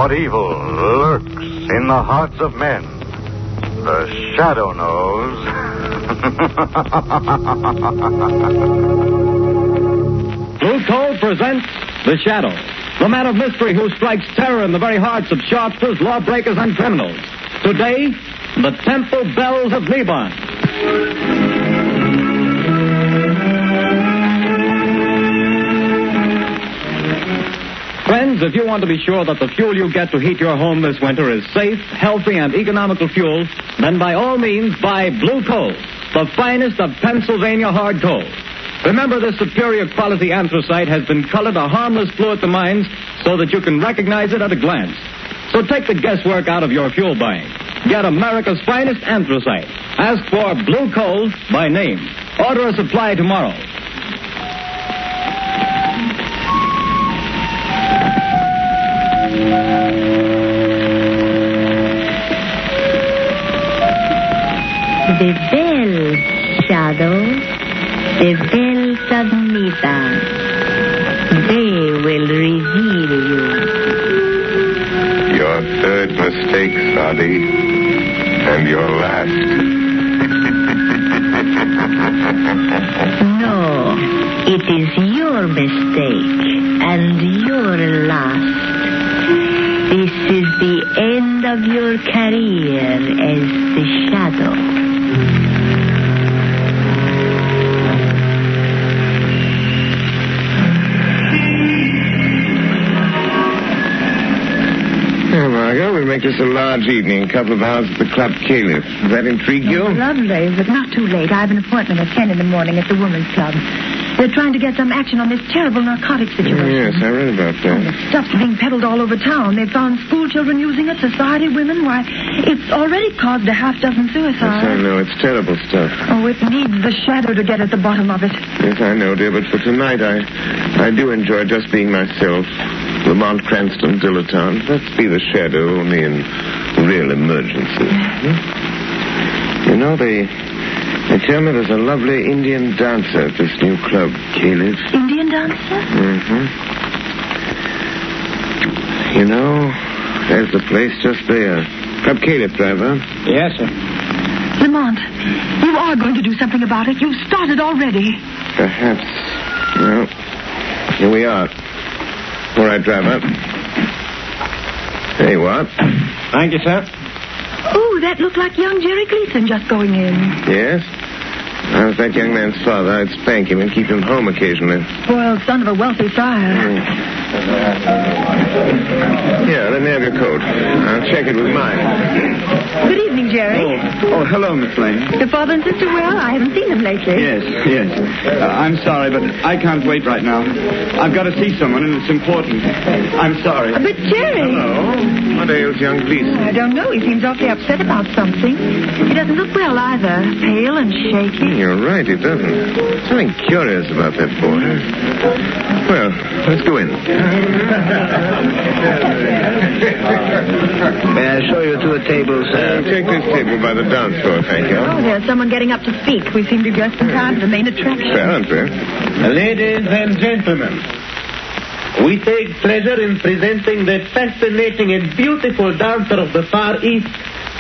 What evil lurks in the hearts of men? The Shadow knows. Blue Coal presents The Shadow, the man of mystery who strikes terror in the very hearts of sharpsters, lawbreakers, and criminals. Today, the Temple Bells of Neban. Friends, if you want to be sure that the fuel you get to heat your home this winter is safe, healthy, and economical fuel, then by all means buy Blue Coal, the finest of Pennsylvania hard coal. Remember, this superior quality anthracite has been colored a harmless blue at the mines so that you can recognize it at a glance. So take the guesswork out of your fuel buying. Get America's finest anthracite. Ask for Blue Coal by name. Order a supply tomorrow. The bells, Shadow. The bells of Neban. They will reveal you. Your third mistake, Sadi. And your last. No, it is your mistake and your last. This is the end of your career as the Shadow. Margo, we'll make this a large evening. A couple of hours at the Club Caliph. Does that intrigue you? Lovely, but not too late. I have an appointment at 10 in the morning at the Women's Club. They're trying to get some action on this terrible narcotic situation. Yes, I read about that. The stuff's being peddled all over town. They've found school children using it, society women. Why, it's already caused a half dozen suicides. Yes, I know. It's terrible stuff. Oh, it needs the Shadow to get at the bottom of it. Yes, I know, dear, but for tonight I do enjoy just being myself. Lamont Cranston, dilettante. Let's be the Shadow, only in real emergency. You know, they tell me there's a lovely Indian dancer at this new club, Caliph. Indian dancer? Mm-hmm. You know, there's the place just there. Club Caliph, driver. Yes, sir. Lamont, you are going to do something about it. You've started already. Perhaps. Well, here we are. All right, driver. There you are. Thank you, sir. Oh, that looked like young Jerry Gleason just going in. Yes? I was that young man's father. I'd spank him and keep him home occasionally. Spoiled son of a wealthy friar. Here, let me have your coat. I'll check it with mine. Good evening, Jerry. Oh, hello, Miss Lane. Your father and sister well? I haven't seen them lately. Yes. I'm sorry, but I can't wait right now. I've got to see someone, and it's important. I'm sorry. But Jerry... Hello. What ails young Gleason? I don't know. He seems awfully upset about something. He doesn't look well either. Pale and shaky. You're right, he doesn't. Something curious about that boy. Well, let's go in. May I show you to a table, sir? Take this table by the dance floor, thank you. Oh, there's someone getting up to speak. We seem to be just in time for the main attraction. Fair, aren't we? Ladies and gentlemen, we take pleasure in presenting the fascinating and beautiful dancer of the Far East,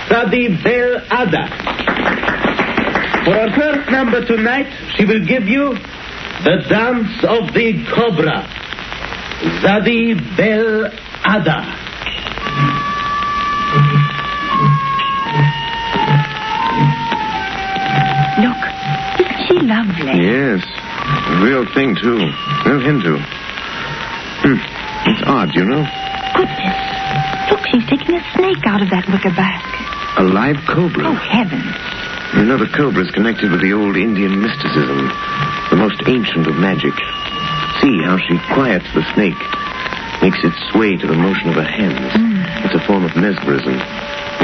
Sadi Bel Ada. For our first number tonight, she will give you the dance of the cobra, Sadi Bel Ada. Look, isn't she lovely? Yes. Real thing, too. Real Hindu. It's odd, you know. Goodness. Look, she's taking a snake out of that wicker basket. A live cobra. Oh, heavens. You know, the cobra is connected with the old Indian mysticism, the most ancient of magic. See how she quiets the snake, makes it sway to the motion of her hands. It's a form of mesmerism.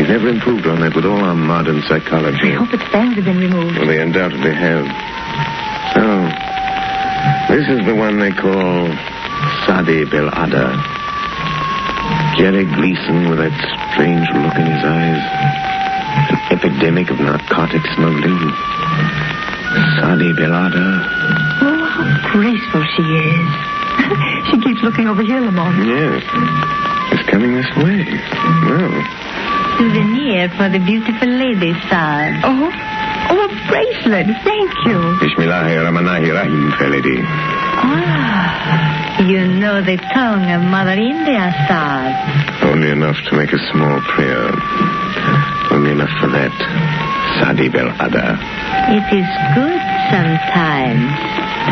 We've never improved on that with all our modern psychology. I hope its fangs have been removed. Well, they undoubtedly have. So, this is the one they call Sadi Bel Ada. Jerry Gleason with that strange look in his eyes. An epidemic of narcotic smuggling. Sadi Bel Ada. Oh, how graceful she is. She keeps looking over here, Lamont. Yes. It's coming this way. Well. Souvenir for the beautiful lady, sir. Oh, a bracelet. Thank you. Bismillahi Rahmanahi Rahim, Felady. Ah, you know the tongue of Mother India, sir. Only enough to make a small prayer. Only enough for that. Sadi Bel Ada. It is good sometimes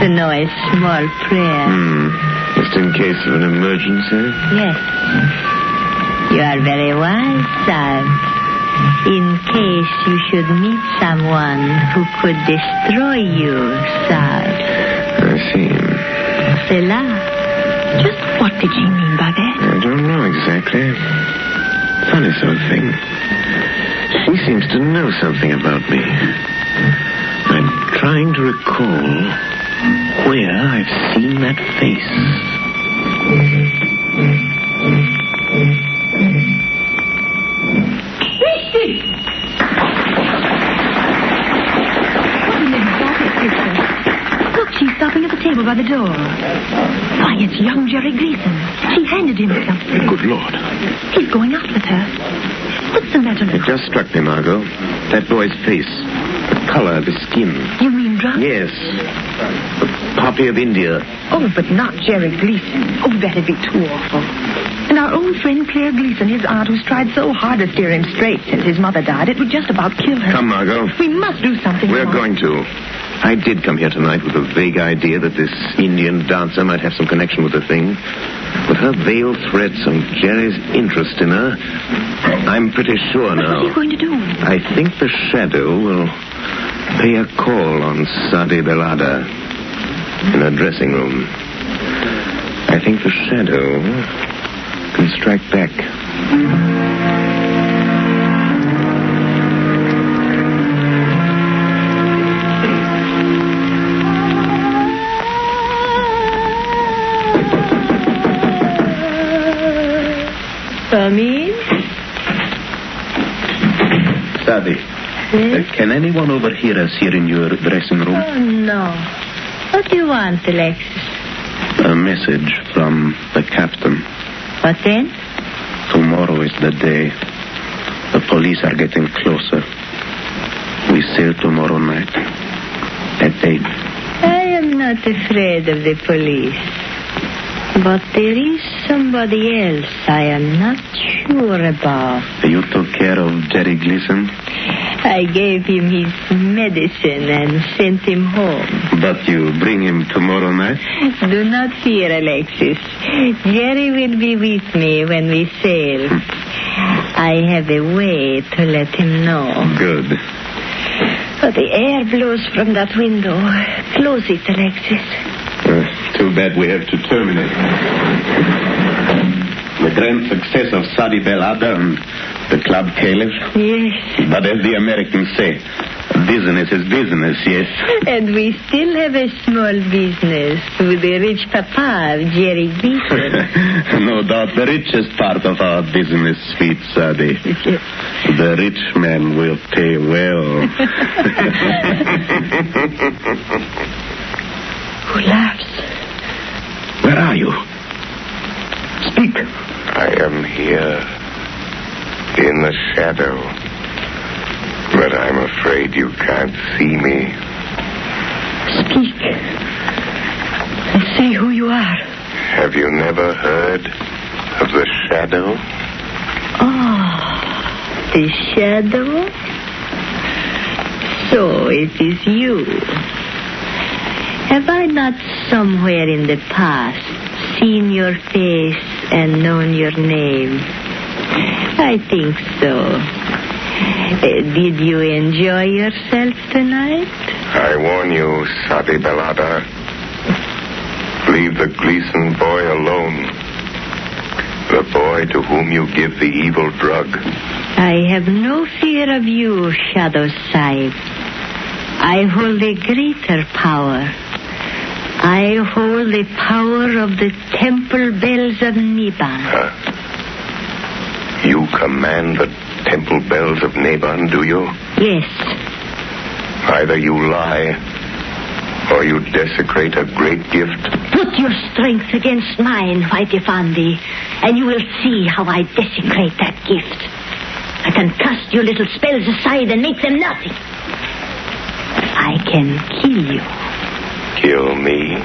to know a small prayer. Just in case of an emergency? Yes. You are very wise, sir. In case you should meet someone who could destroy you, sir. I see. Cela. Just what did she mean by that? I don't know exactly. Funny sort of thing. She seems to know something about me. I'm trying to recall where I've seen that face. Look, she's stopping at the table by the door. Why, it's young Jerry Gleason. She handed him something. Good Lord. He's going out with her. What's the matter now? It just struck me, Margo. That boy's face. The color of his skin. You mean drunk? Yes. The poppy of India. Oh, but not Jerry Gleason. Oh, that'd be too awful. And our old friend Claire Gleason, his aunt, who's tried so hard to steer him straight since his mother died, it would just about kill her. Come, Margo. We must do something. We're going to. I did come here tonight with a vague idea that this Indian dancer might have some connection with the thing. With her veiled threats and Jerry's interest in her, I'm pretty sure now. What are you going to do? I think the shadow will pay a call on Sadi Belada in her dressing room. I think the shadow can strike back. Come in. Sadi, can anyone overhear us here in your dressing room? Oh, no. What do you want, Alexis? A message from the captain. What then? Tomorrow is the day. The police are getting closer. We sail tomorrow night at 8. I am not afraid of the police. But there is somebody else I am not sure about. You took care of Jerry Gleason? I gave him his medicine and sent him home. But you bring him tomorrow night? Do not fear, Alexis. Jerry will be with me when we sail. I have a way to let him know. Good. But the air blows from that window. Close it, Alexis. Too bad we have to terminate. The grand success of Sadi Belada and the Club Caliph. Yes. But as the Americans say, business is business, yes. And we still have a small business with the rich papa of Jerry Gleason. No doubt the richest part of our business, sweet Sadi. The rich man will pay well. Who laughs? Where are you? Speak. I am here. In the shadow. But I'm afraid you can't see me. Speak. And say who you are. Have you never heard of the shadow? Oh, the shadow? So it is you. Have I not somewhere in the past seen your face and known your name? I think so. Did you enjoy yourself tonight? I warn you, Sadi Belada. Leave the Gleason boy alone. The boy to whom you give the evil drug. I have no fear of you, Shadow Sahib. I hold a greater power. I hold the power of the temple bells of Neban. You command the temple bells of Neban, do you? Yes. Either you lie, Or you desecrate a great gift? Put your strength against mine, White Effendi, and you will see how I desecrate that gift. I can cast your little spells aside and make them nothing. I can kill you. Kill me?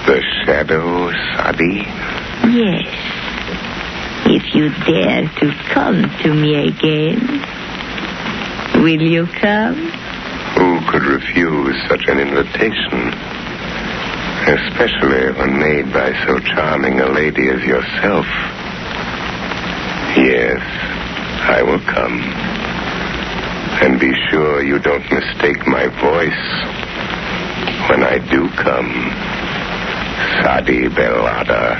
The shadow, Sadi? Yes. If you dare to come to me again. Will you come? Who could refuse such an invitation? Especially when made by so charming a lady as yourself. Yes, I will come. And be sure you don't mistake my voice when I do come. Sadi Belada.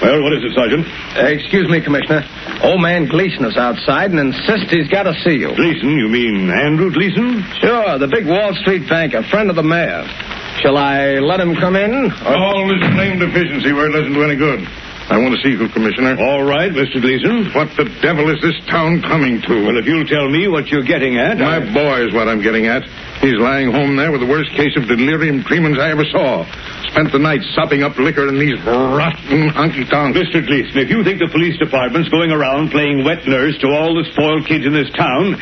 Well, what is it, Sergeant? Excuse me, Commissioner. Old man Gleason is outside and insists he's got to see you. Gleason? You mean Andrew Gleason? Sure, the big Wall Street banker, friend of the mayor. Shall I let him come in? All this blamed efficiency where it doesn't do any good. I want to see you, Commissioner. All right, Mr. Gleason. What the devil is this town coming to? Well, if you'll tell me what you're getting at... My boy is what I'm getting at. He's lying home there with the worst case of delirium tremens I ever saw. Spent the night sopping up liquor in these rotten honky-tonks. Mr. Gleason, if you think the police department's going around playing wet nurse to all the spoiled kids in this town...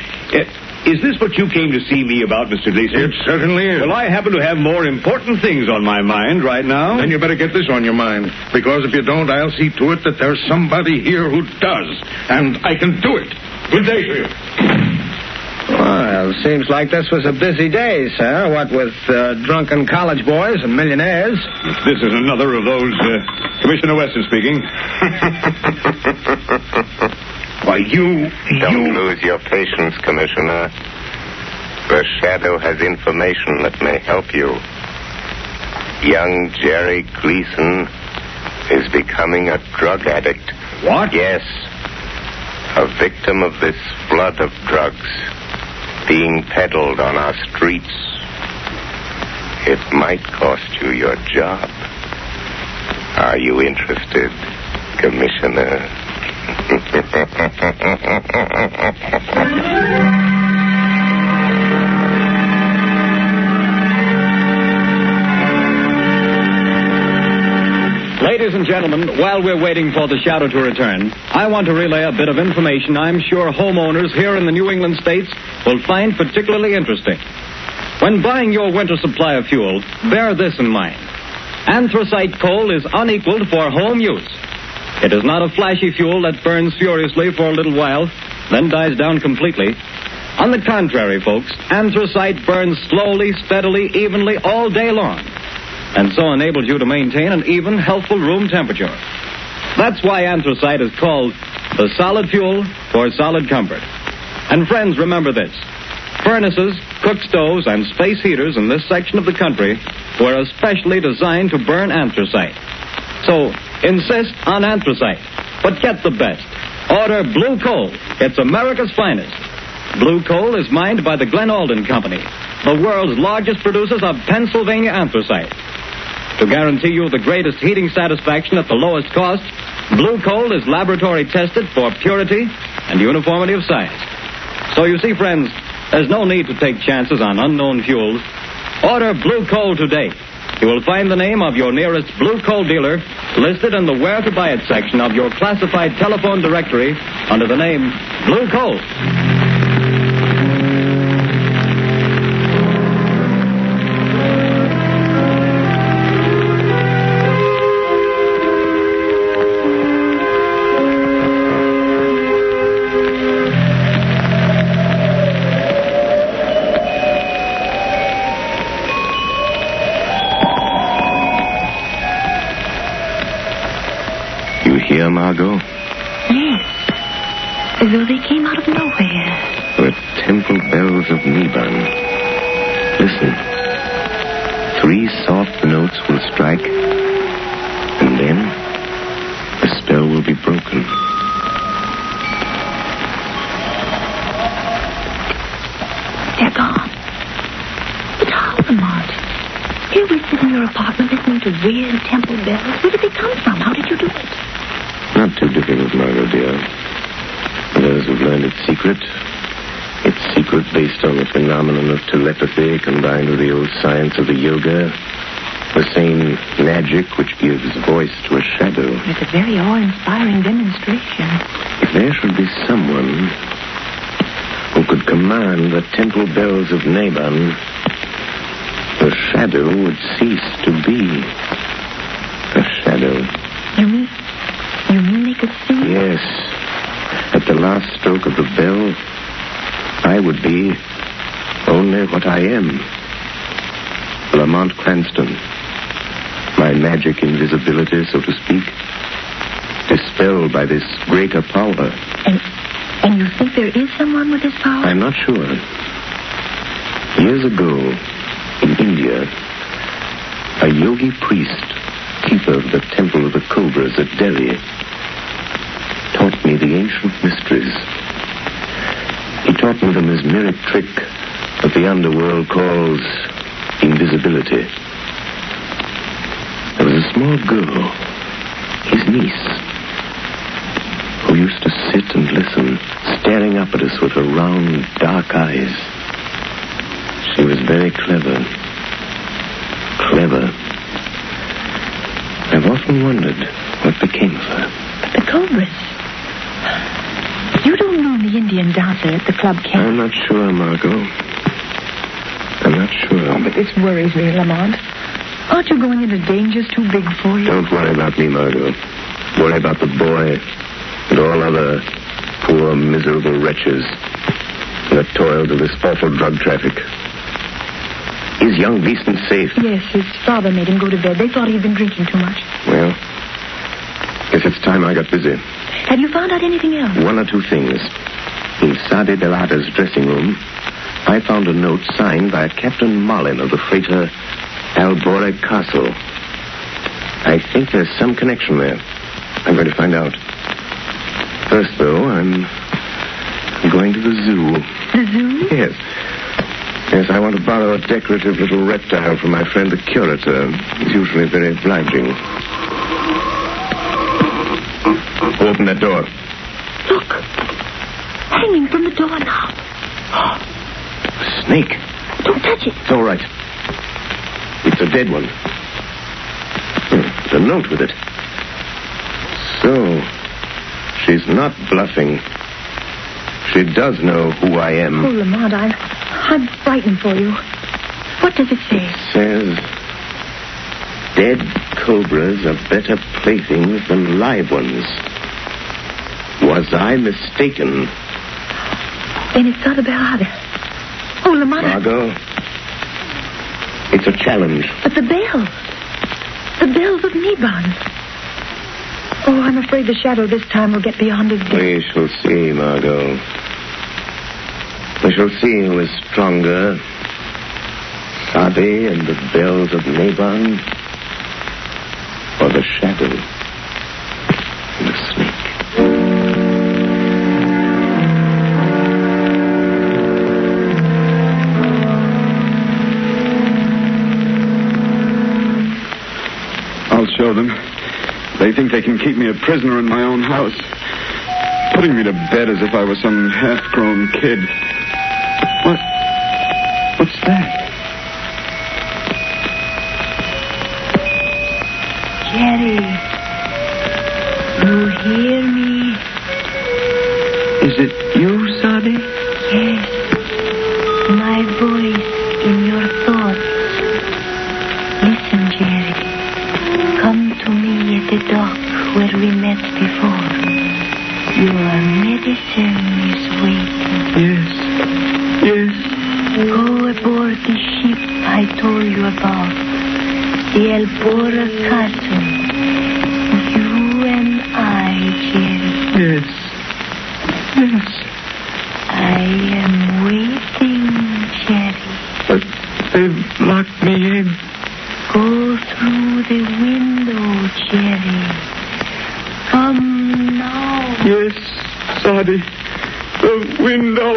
Is this what you came to see me about, Mr. Gleason? It certainly is. Well, I happen to have more important things on my mind right now. Then you better get this on your mind. Because if you don't, I'll see to it that there's somebody here who does. And I can do it. Good day to you. Well, seems like this was a busy day, sir. What with drunken college boys and millionaires. This is another of those... Commissioner Weston speaking. Why, Don't lose your patience, Commissioner. The Shadow has information that may help you. Young Jerry Gleason is becoming a drug addict. What? Yes. A victim of this flood of drugs being peddled on our streets. It might cost you your job. Are you interested, Commissioner? Ladies and gentlemen, while we're waiting for the Shadow to return, I want to relay a bit of information I'm sure homeowners here in the New England states will find particularly interesting. When buying your winter supply of fuel, bear this in mind. Anthracite coal is unequaled for home use. It is not a flashy fuel that burns furiously for a little while, then dies down completely. On the contrary, folks, anthracite burns slowly, steadily, evenly all day long, and so enables you to maintain an even, healthful room temperature. That's why anthracite is called the solid fuel for solid comfort. And friends, remember this. Furnaces, cook stoves, and space heaters in this section of the country were especially designed to burn anthracite. So, insist on anthracite, but get the best. Order blue coal. It's America's finest. Blue coal is mined by the Glen Alden Company, the world's largest producers of Pennsylvania anthracite. To guarantee you the greatest heating satisfaction at the lowest cost, blue coal is laboratory tested for purity and uniformity of size. So you see, friends, there's no need to take chances on unknown fuels. Order blue coal today. You will find the name of your nearest blue coal dealer listed in the Where to Buy It section of your classified telephone directory under the name Blue Coal. Here, Margo? Yes. As though they came out of nowhere. The temple bells of Neban. Listen. 3 soft notes will strike, and then the spell will be broken. They're gone. But how, Lamont? apartment listening to weird temple bells? Where did they come from? How did you do it? Not too difficult, Margo, dear. For those who've learned its secret based on the phenomenon of telepathy combined with the old science of the yoga, the same magic which gives voice to a shadow. It's a very awe-inspiring demonstration. If there should be someone who could command the temple bells of Neban, the shadow would cease to be a shadow. You mean they could see? Yes. At the last stroke of the bell, I would be only what I am. Lamont Cranston. My magic invisibility, so to speak, dispelled by this greater power. And you think there is someone with this power? I'm not sure. Years ago, in India, a yogi priest, keeper of the Temple of the Cobras at Delhi, taught me the ancient mysteries. He taught me the mesmeric trick that the underworld calls invisibility. There was a small girl, his niece, who used to sit and listen, staring up at us with her round, dark eyes. She was very clever. Clever. I've often wondered what became of her. But the Cobras. You don't mean the Indian dancer at the club camp? I'm not sure, Margo. I'm not sure. Oh, but this worries me, Lamont. Aren't you going into dangers too big for you? Don't worry about me, Margo. Worry about the boy and all other poor, miserable wretches in the toils of this awful drug traffic. Is young Beeston safe? Yes, his father made him go to bed. They thought he'd been drinking too much. Well, guess it's time I got busy. Have you found out anything else? One or two things. In Sadi Belada's dressing room, I found a note signed by Captain Marlin of the freighter Albora Castle. I think there's some connection there. I'm going to find out. First, though, I'm going to the zoo. The zoo? Yes. Yes, I want to borrow a decorative little reptile from my friend the curator. He's usually very obliging. Open that door. Look. Hanging from the doorknob. A snake. Don't touch it. It's all right. It's a dead one. There's a note with it. So, she's not bluffing. She does know who I am. Oh, Lamont, I'm frightened for you. What does it say? It says, dead cobras are better playthings than live ones. Was I mistaken? Then it's not a bellada. Oh, Lamont. Margo, it's a challenge. But the bells. The bells of Neban. Oh, I'm afraid the shadow this time will get beyond his depth. We shall see, Margo. We shall see who is stronger. Sadi and the bells of Neban, or the shadow and the snake. I'll show them. They think they can keep me a prisoner in my own house, putting me to bed as if I was some half-grown kid. What's that? Jerry, you hear me? Is it you, Sadi? Yes, my voice in your thoughts. Listen, Jerry. Come to me at the dock where we met before. Your medicine is waiting. Yes. Go aboard the ship I told you about, the Albora Castle. You and I, Jerry. Yes. I am waiting, Jerry. But they've locked me in. Go through the window, Jerry. Come now. Yes, Sadi. The window.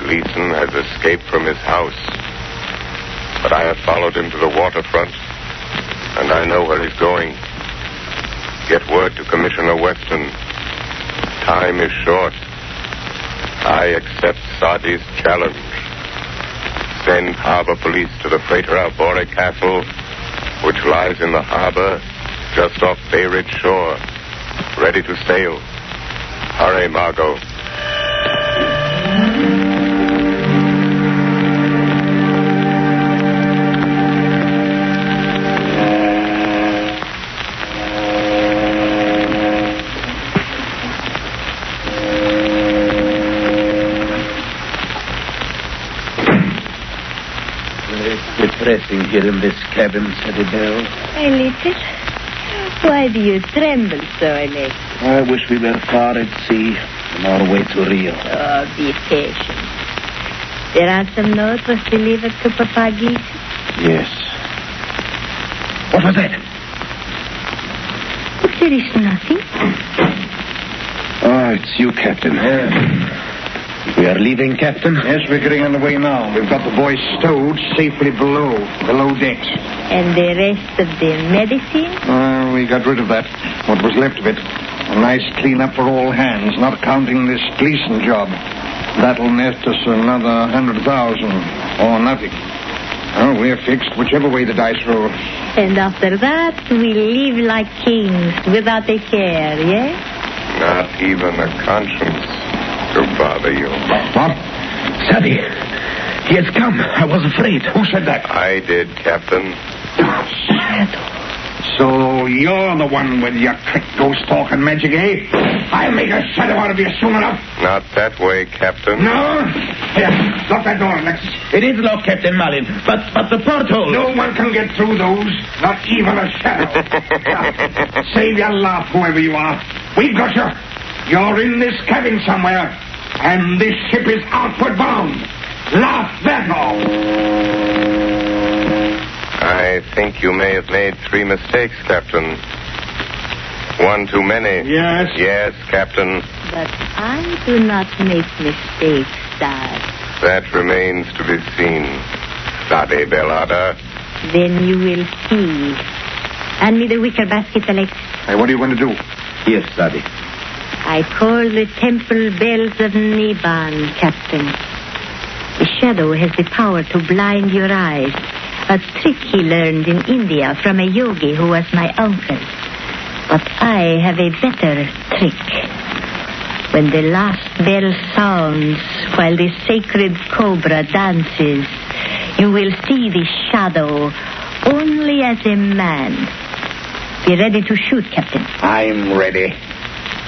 Gleason has escaped from his house. But I have followed him to the waterfront, and I know where he's going. Get word to Commissioner Weston. Time is short. I accept Sadi's challenge. Send harbor police to the freighter Albore Castle, which lies in the harbor just off Bay Ridge shore, ready to sail. Hurry, Margo. Depressing here in this cabin, Sadie Bell. A little. Why do you tremble so, Alex? I wish we were far at sea on our way to Rio. Oh, be patient. There are some notes was delivered to Papa Gleason? Yes. What was that? Oh, there is nothing. Oh, it's you, Captain. We are leaving, Captain? Yes, we're getting on the way now. We've got the boys stowed safely below decks. And the rest of the medicine? We got rid of that. What was left of it. A nice clean-up for all hands, not counting this Gleason job. That'll net us another 100,000, or nothing. Oh, we're fixed whichever way the dice roll. And after that, we live like kings, without a care, yes? Not even a conscience to bother you. What? Sadie, he has come. I was afraid. Who said that? I did, Captain. Shadow. So you're the one with your trick ghost talk and magic, eh? I'll make a shadow out of you soon enough. Not that way, Captain. No? Here, lock that door, Alexis. It is locked, Captain Malin. But the porthole. No one can get through those, not even a shadow. Save your laugh, whoever you are. We've got you. You're in this cabin somewhere, and this ship is outward bound. Laugh that off. I think you may have made 3 mistakes, Captain. One too many. Yes? Yes, Captain. But I do not make mistakes, sir. That remains to be seen, Sade Belada. Then you will see. Hand me the wicker basket, Alex. Hey, what are you going to do? Yes, Sadie. I call the temple bells of Neban, Captain. The shadow has the power to blind your eyes. A trick he learned in India from a yogi who was my uncle. But I have a better trick. When the last bell sounds while the sacred cobra dances, you will see the shadow only as a man. Be ready to shoot, Captain. I'm ready.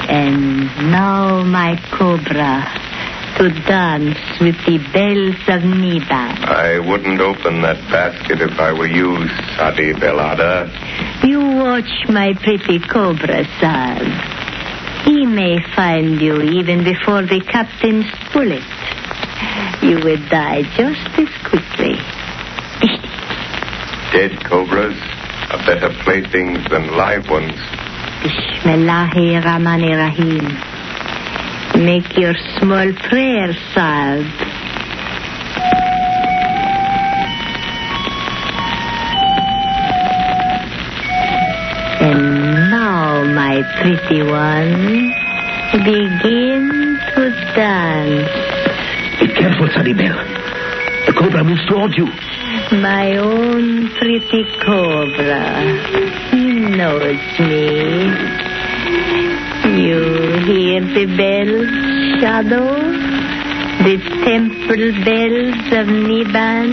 And now, my cobra, to dance with the bells of Neban. I wouldn't open that basket if I were you, Sadi Belada. You watch my pretty cobra, sir. He may find you even before the captain's bullet. You would die just as quickly. Dead cobras are better playthings than live ones. Bismillahirrahmanirrahim. Make your small prayer, sir. And now, my pretty one, begin to dance. Be careful, Sadie Bell. The cobra moves toward you. My own pretty cobra. He knows me. You hear the bells, Shadow? The temple bells of Neban?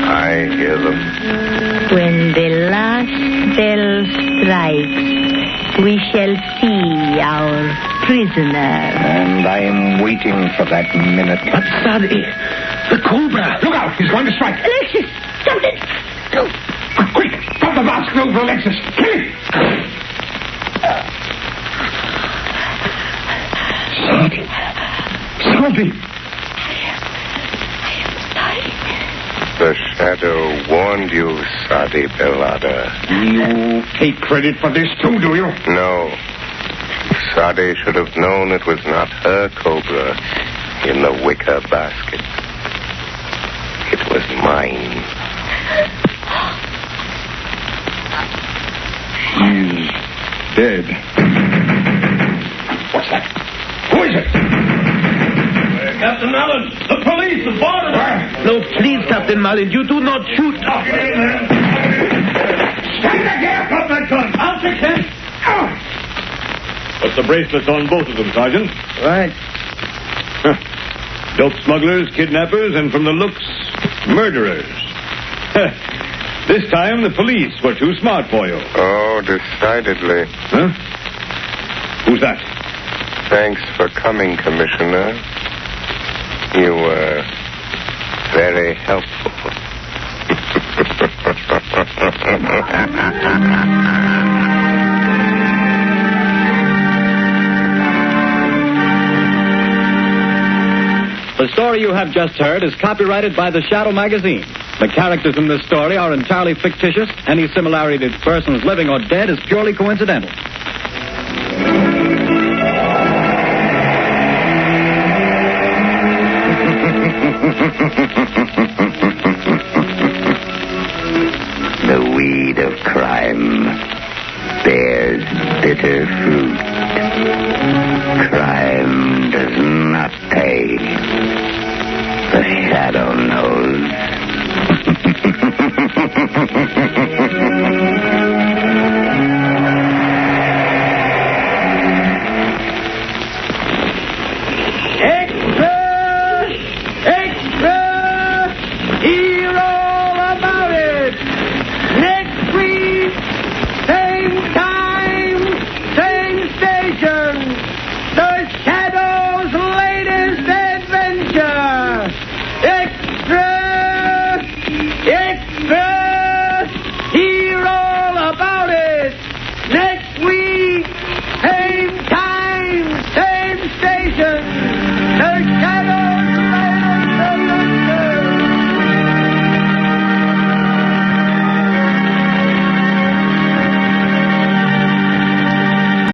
I hear them. When the last bell strikes, we shall see our prisoner. And I'm waiting for that minute. But, Sadie, the cobra. Look out! He's going to strike. Alexis, something! Go. Quick! Drop the basket over Alexis. Kill him! Sadie. Sadie. The shadow warned you, Sadi Belada. You take credit for this too, do you? No. Sadi should have known it was not her cobra. in the wicker basket. It was mine. He's dead. What's that? Who is it? Captain Allen, the police have boarded her. No, please, Captain Mullen, you do not shoot. Stand back here. Drop that gun. I'll fix him. What's the bracelets on both of them, Sergeant? Right. Dope smugglers, kidnappers, and from the looks, murderers. This time the police were too smart for you. Oh, decidedly. Huh? Who's that? Thanks for coming, Commissioner. You were very helpful. The story you have just heard is copyrighted by the Shadow magazine. The characters in this story are entirely fictitious. Any similarity to persons living or dead is purely coincidental. The weed of crime bears bitter fruit. Crime does not pay. The Shadow knows. Extra! Extra! Hear all about it! Next week, same time, same station. The Shadow's latest adventure. Extra! Extra! Hear all about it! Next week, same time, same station. The